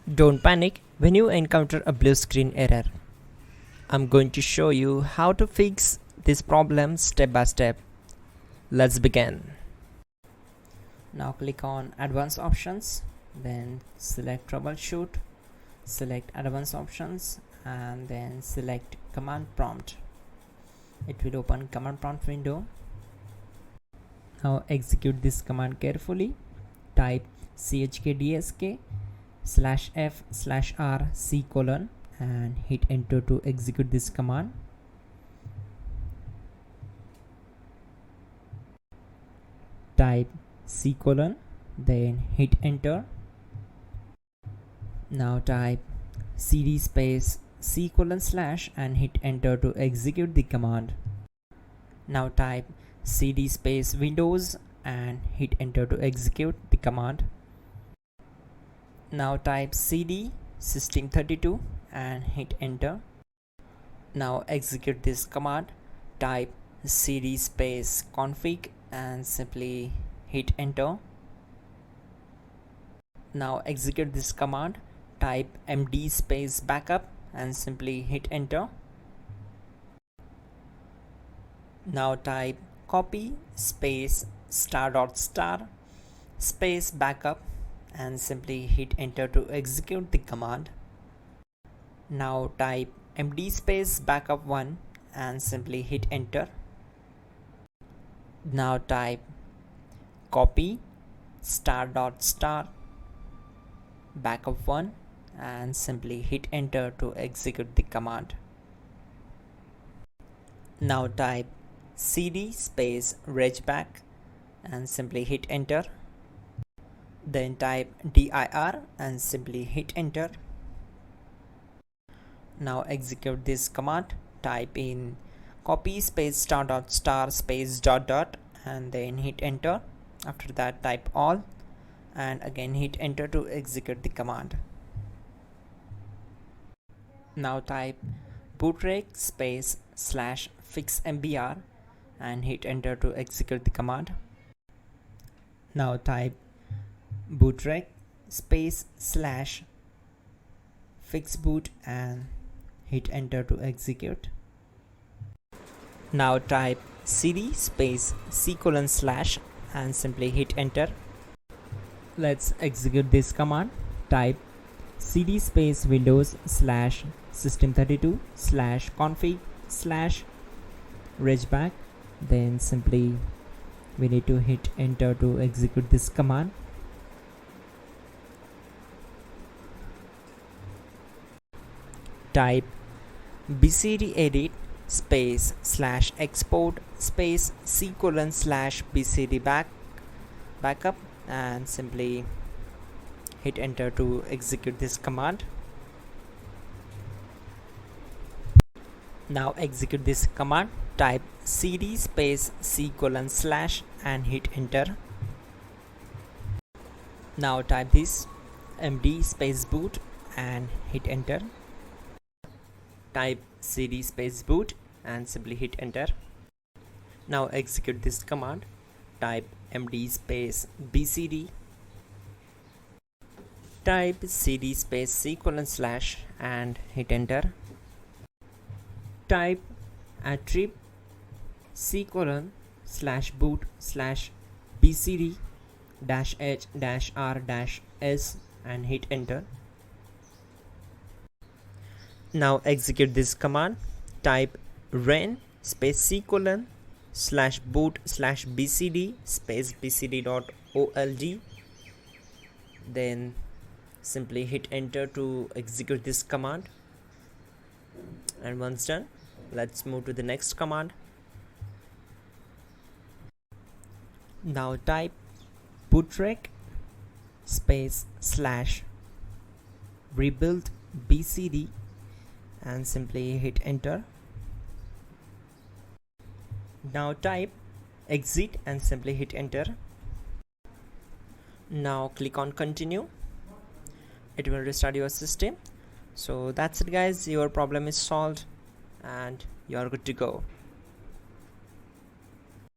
Don't panic when you encounter a blue screen error. I'm going to show you how to fix this problem step by step. Let's begin. Now click on Advanced Options, then select Troubleshoot, select Advanced Options, and then select Command Prompt. It will open Command Prompt window. Now execute this command carefully. Type chkdsk/f/r/c: and hit enter to execute this command. Type c:, then hit enter. Now type cd space c:/ and hit enter to execute the command. Now type cd space Windows and hit enter to execute the command. Now type cd system32 and hit enter. Now execute this command. Type cd space config and simply hit enter. Now execute this command. Type md space backup and simply hit enter. Now type copy space ** space backup and simply hit enter to execute the command. Now type md space backup1 and simply hit enter. Now type copy ** backup1 and simply hit enter to execute the command. Now type cd space regback and simply hit enter. Then type dir and simply hit enter. Now execute this command. Type in copy space ** space ... and then hit enter. After that type all and again hit enter to execute the command. Now type bootrec space /fixmbr and hit enter to execute the command. Now type bootrec space /fixboot and hit enter to execute. Now type cd space c:/ and simply hit enter. Let's execute this command. Type cd space Windows /system32/config/regback. Then simply we need to hit enter to execute this command. Type bcdedit space /export space c:/ bcd backup and simply hit enter to execute this command. Now execute this command. Type cd space c:/ and hit enter. Now type this md space boot and hit enter. Type cd space boot and simply hit enter. Now execute this command. Type md space bcd. Type cd space c:/ and hit enter. Type attrib c:/boot/bcd-h-r-s and hit enter. Now execute this command. Type ren space c:/boot/bcd space bcd.old. Then simply hit enter to execute this command. And once done, let's move to the next command. Now type bootrec space /rebuildbcd and simply hit enter. Now type exit and simply hit enter. Now click on continue. It will restart your system. So that's it guys, your problem is solved and you are good to go.